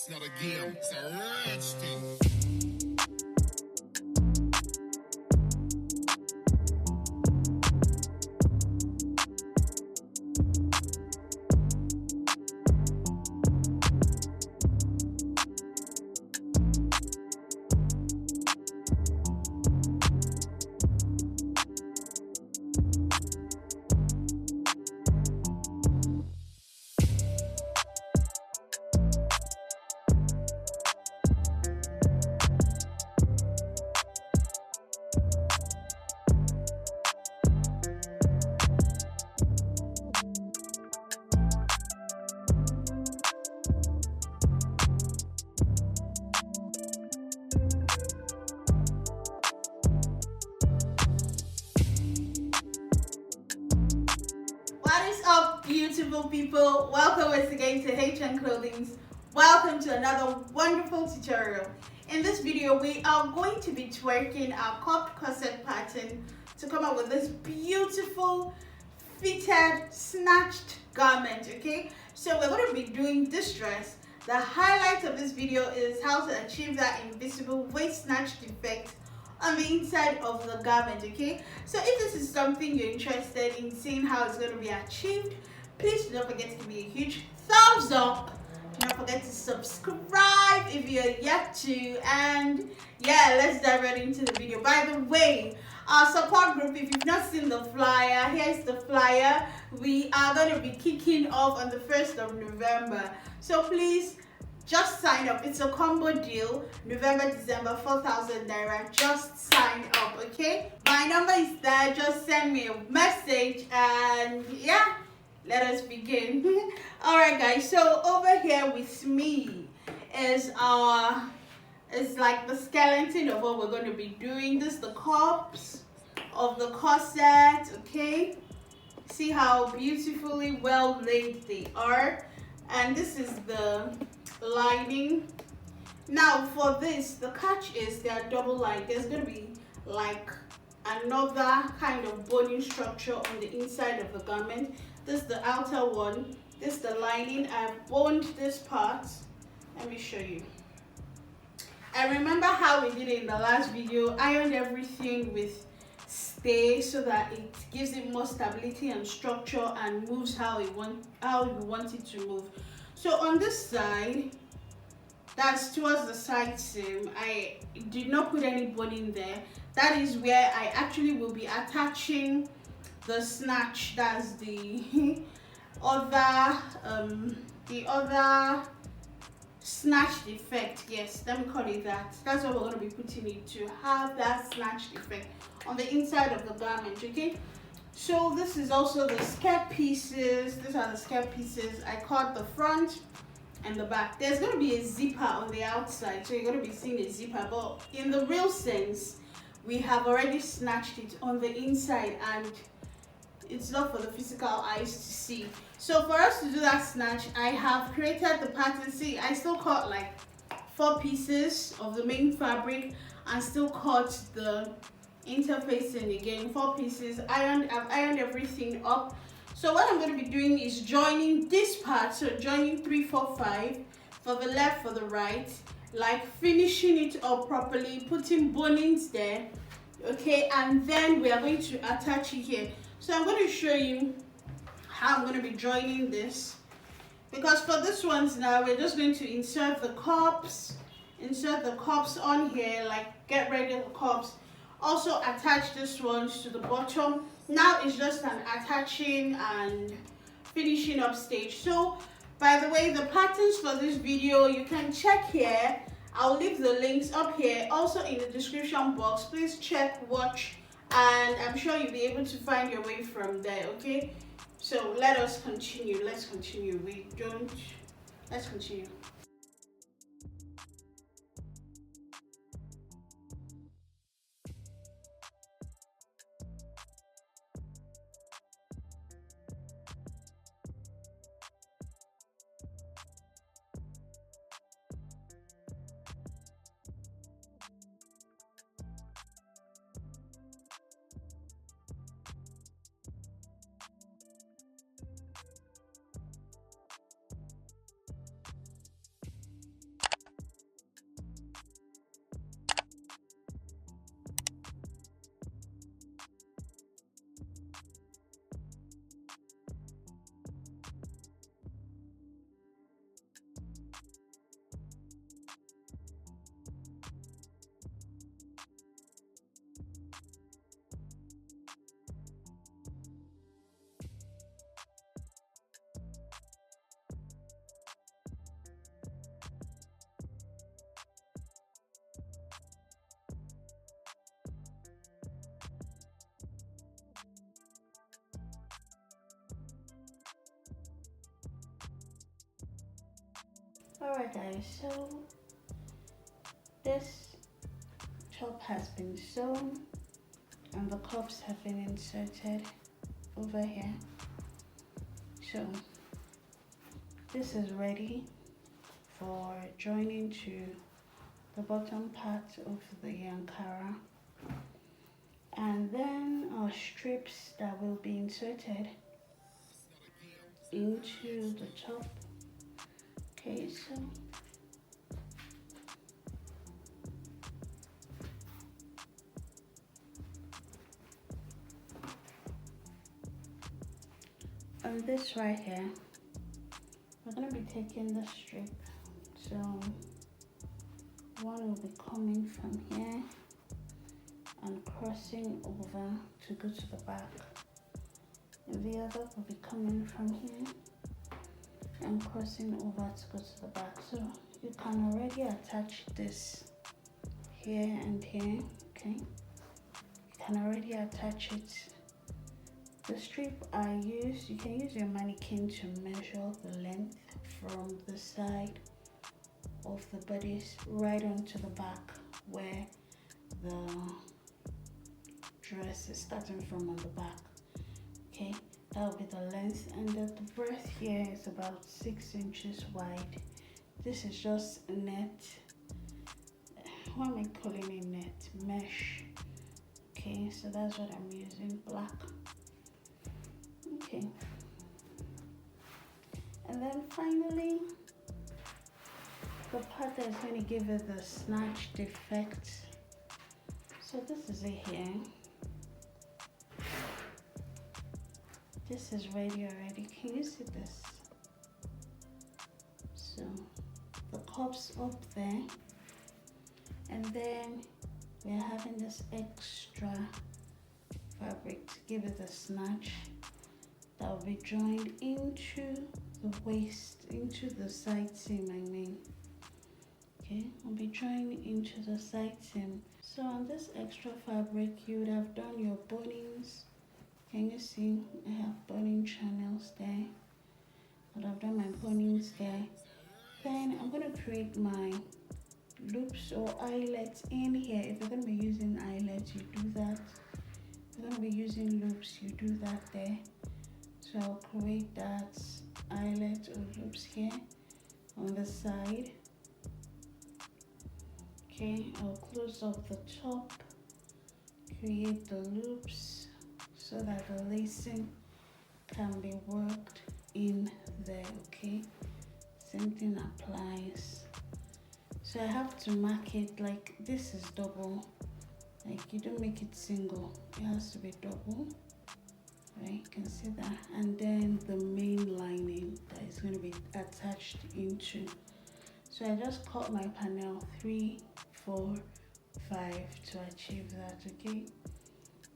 It's not a game, it's a rich thing. What is up, beautiful people? Welcome once again to hellohnclothing. Welcome to another wonderful tutorial. In this video, we are going to be twerking our cupped corset pattern to come up with this beautiful fitted snatched garment. Okay, so we're going to be doing this dress. The highlight of this video is how to achieve that invisible waist snatched effect on the inside of the garment. Okay, so if this is something you're interested in seeing how it's going to be achieved, please do not forget to give me a huge thumbs up. Do not forget to subscribe if you're yet to, and yeah, let's dive right into the video. By the way, our support group, if you've not seen the flyer, here's the flyer. We are going to be kicking off on the 1st of November, so please just sign up. It's a combo deal. November, December, 4,000 naira. Just sign up, okay? My number is there. Just send me a message and yeah, let us begin. Alright guys, so over here with me is like the skeleton of what we're going to be doing. This is the cups of the corset, okay? See how beautifully well laid they are. And this is the lining. Now for this, the catch is they are double lined. There's going to be like another kind of boning structure on the inside of the garment. This is the outer one. This is the lining. I've boned this part. Let me show you. And remember how we did it in the last video, ironed everything with stay so that it gives it more stability and structure and moves how you want it to move. So on this side, that's towards the side seam, I did not put any boning there. That is where I actually will be attaching the snatch. That's the other snatched effect. Yes, let me call it that. That's what we're going to be putting it to have that snatched effect on the inside of the garment. Okay, so this is also the skirt pieces. These are the skirt pieces. I cut the front and the back. There's going to be a zipper on the outside, so you're going to be seeing a zipper, but in the real sense we have already snatched it on the inside and it's not for the physical eyes to see. So for us to do that snatch, I have created the pattern. See, I still cut like 4 pieces of the main fabric and still cut the interfacing again, 4 pieces. I've ironed everything up. So what I'm going to be doing is joining this part, so joining 3, 4, 5 for the left, for the right, like finishing it up properly, putting bonings there, okay, and then we are going to attach it here. So I'm going to show you how I'm going to be joining this, because for this ones now we're just going to insert the cups on here, like get ready the cups. Also attach this ones to the bottom. Now it's just an attaching and finishing up stage. So by the way, the patterns for this video you can check here. I'll leave the links up here, also in the description box. Please check, watch, and I'm sure you'll be able to find your way from there. Okay, so let's continue. Let's continue. Alright guys, so this top has been sewn and the cups have been inserted over here. So this is ready for joining to the bottom part of the Ankara, and then our strips that will be inserted into the top. Okay, so on this right here, we're going to be taking the strip. So one will be coming from here and crossing over to go to the back, and the other will be coming from here and crossing over to go to the back. So you can already attach this here and here. Okay, you can already attach it. The strip I use, you can use your mannequin to measure the length from the side of the bodice right onto the back where the dress is starting from on the back. Okay, that will be the length, and the breadth here is about 6 inches wide. This is just a net. What am I calling it? Net mesh. Okay, so that's what I'm using, black. Okay, and then finally the part that's going to give it the snatched effect. So this is it here. This is ready already. Can you see this? So the cups up there, and then we're having this extra fabric to give it the snatch that will be joined into the waist, into the side seam, I mean. Okay, will be joined into the side seam. So on this extra fabric, you would have done your bonnings. Can you see? I have boning channels there. I would have done my bonnings there. Then I'm going to create my loops or eyelets in here. If you're going to be using eyelets, you do that. If you're going to be using loops, you do that there. So I'll create that eyelet or loops here on the side. Okay, I'll close up the top, create the loops so that the lacing can be worked in there. Okay, same thing applies. So I have to mark it like this is double, like you don't make it single, it has to be double, right? You can see that. And then the main lining that is going to be attached into. So I just cut my panel 3, 4, 5 to achieve that. Okay,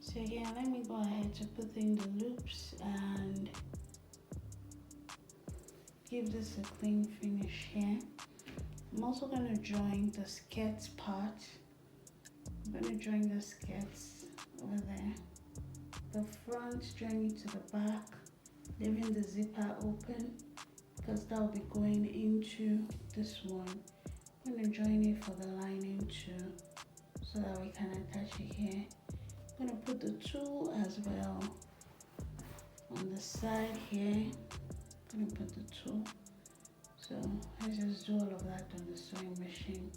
so again, let me go ahead to put in the loops and give this a clean finish here. I'm also going to join the skirts part. I'm going to join the skirts over there, the front joining to the back, leaving the zipper open because that will be going into this one. I'm going to join it for the lining too so that we can attach it here. I'm going to put the tool as well on the side here. I'm going to put the tool. So I just do all of that on the sewing machine.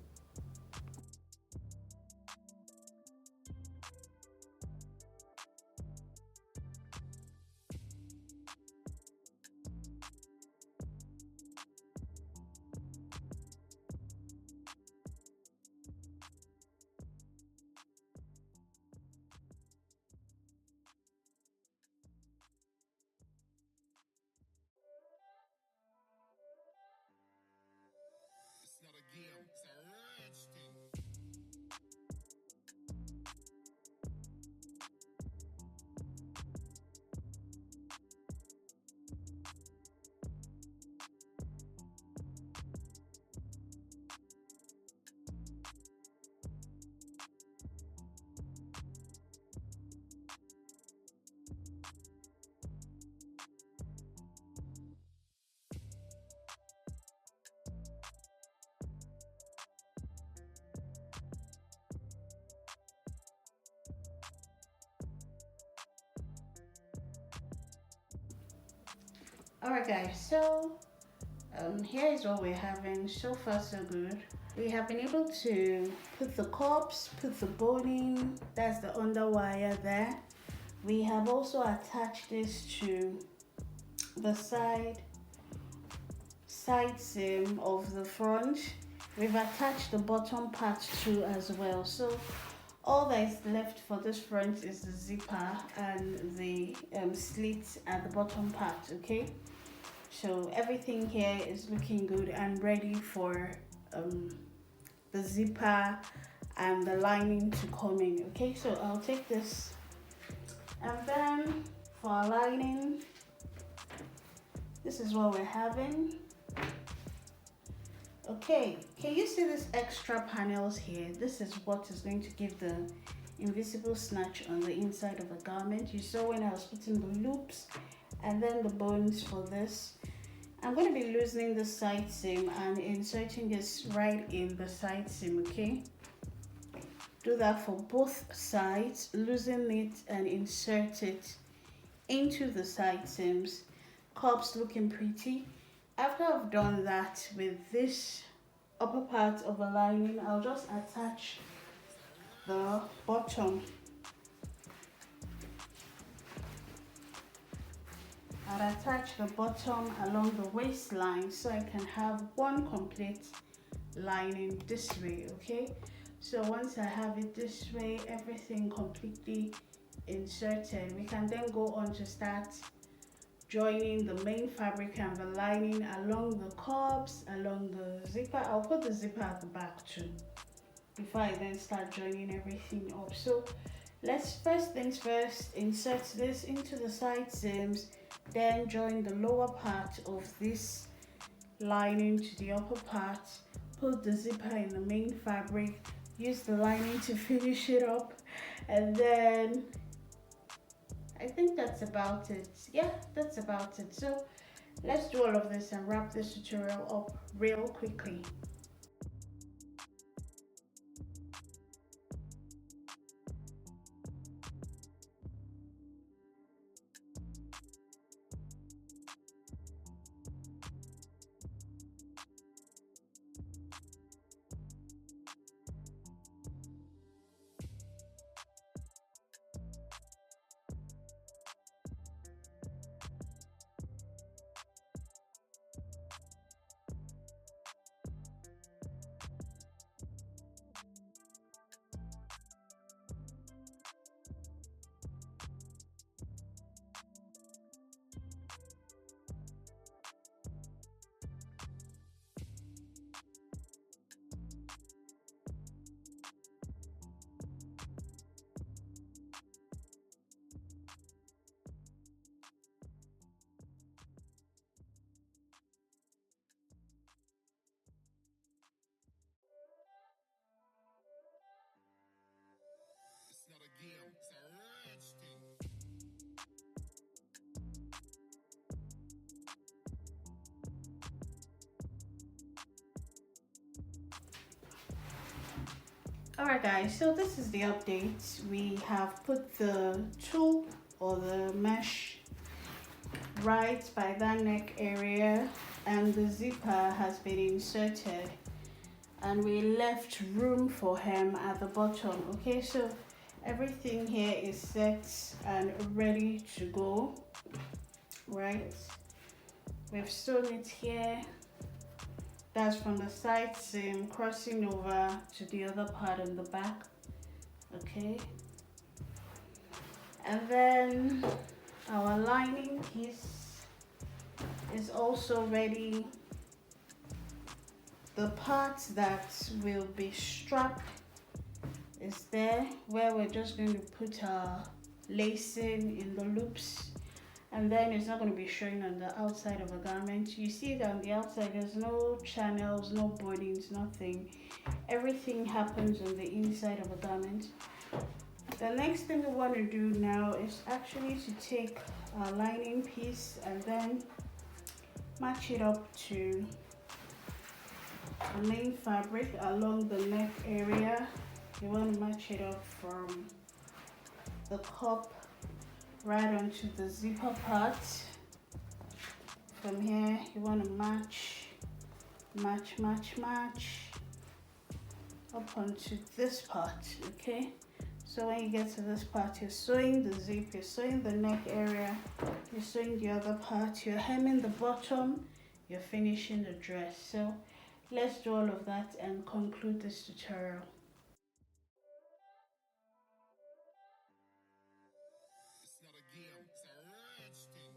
It's not a game, it's a Alright guys, so here is what we're having. So far so good. We have been able to put the cups, put the boning, that's the underwire there. We have also attached this to the side seam of the front. We've attached the bottom part too as well. So all that is left for this front is the zipper and the slit at the bottom part. Okay, so everything here is looking good and ready for the zipper and the lining to come in. Okay, so I'll take this, and then for our lining, this is what we're having. Okay, can you see these extra panels here? This is what is going to give the invisible snatch on the inside of the garment. You saw when I was putting the loops and then the bones for this. I'm going to be loosening the side seam and inserting this right in the side seam. Okay, do that for both sides, loosen it and insert it into the side seams. Cups looking pretty. After I've done that with this upper part of a lining, I'll just attach the bottom. I'll attach the bottom along the waistline so I can have one complete lining this way. Okay, so once I have it this way, everything completely inserted, we can then go on to start joining the main fabric and the lining along the cups, along the zipper. I'll put the zipper at the back too before I then start joining everything up. So let's first things first, insert this into the side seams, then join the lower part of this lining to the upper part, put the zipper in the main fabric, use the lining to finish it up, and then I think that's about it. Yeah, that's about it. So let's do all of this and wrap this tutorial up real quickly. It's not a game, it's a rich thing. Alright guys, so this is the update. We have put the tulle or the mesh right by that neck area, and the zipper has been inserted, and we left room for him at the bottom. Okay, so everything here is set and ready to go. Right, we've sewn it here. That's from the side seam crossing over to the other part in the back. Okay, and then our lining piece is also ready. The part that will be strapped is there, where we're just going to put our lacing in the loops, and then it's not going to be showing on the outside of a garment. You see that on the outside there's no channels, no bodies, nothing. Everything happens on the inside of a garment. The next thing we want to do now is actually to take our lining piece and then match it up to the main fabric along the neck area. You want to match it up from the cup right onto the zipper part from here you want to match up onto this part. Okay, so when you get to this part, you're sewing the zip, you're sewing the neck area, you're sewing the other part, you're hemming the bottom, you're finishing the dress. So let's do all of that and conclude this tutorial. It's not a game, it's a rich thing.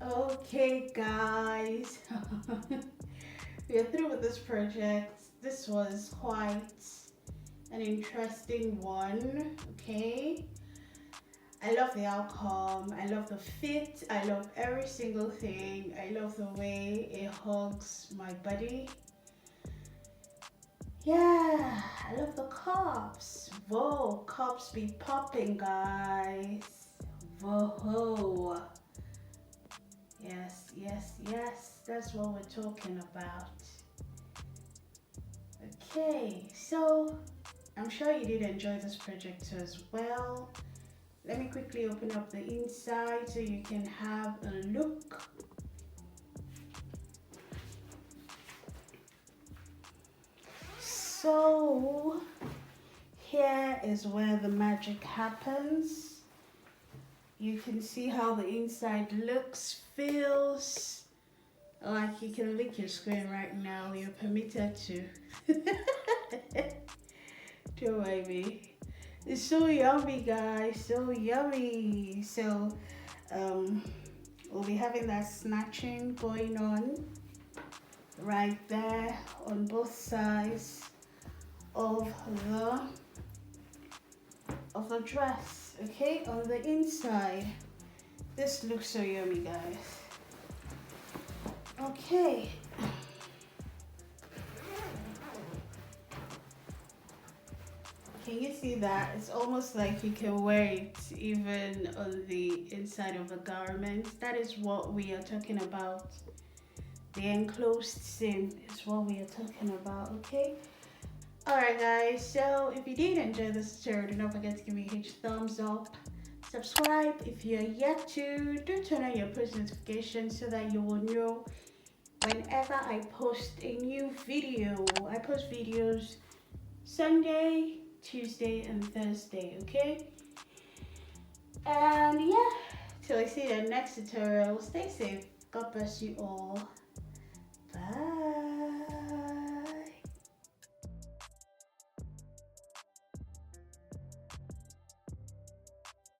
Okay guys, we are through with this project. This was quite an interesting one. Okay, I love the outcome, I love the fit, I love every single thing. I love the way it hugs my body. Yeah, I love the cups. Whoa, cups be popping guys. Whoa. Yes, that's what we're talking about. Okay, so I'm sure you did enjoy this project as well. Let me quickly open up the inside so you can have a look. So here is where the magic happens. You can see how the inside looks, feels. Like you can lick your screen right now. You're permitted to. Don't mind me. It's so yummy, guys. So yummy. So, we'll be having that snatching going on right there on both sides of the dress. Okay, on the inside. This looks so yummy, guys. Okay. Can you see that? It's almost like you can wear it even on the inside of the garment. That is what we are talking about. The enclosed seam is what we are talking about, okay? Alright guys, so if you did enjoy this tutorial, do not forget to give me a huge thumbs up. Subscribe if you are yet to. Do turn on your post notifications so that you will know whenever I post a new video. I post videos Sunday, Tuesday, and Thursday, okay? And yeah, till I see you in the next tutorial, stay safe. God bless you all. Bye.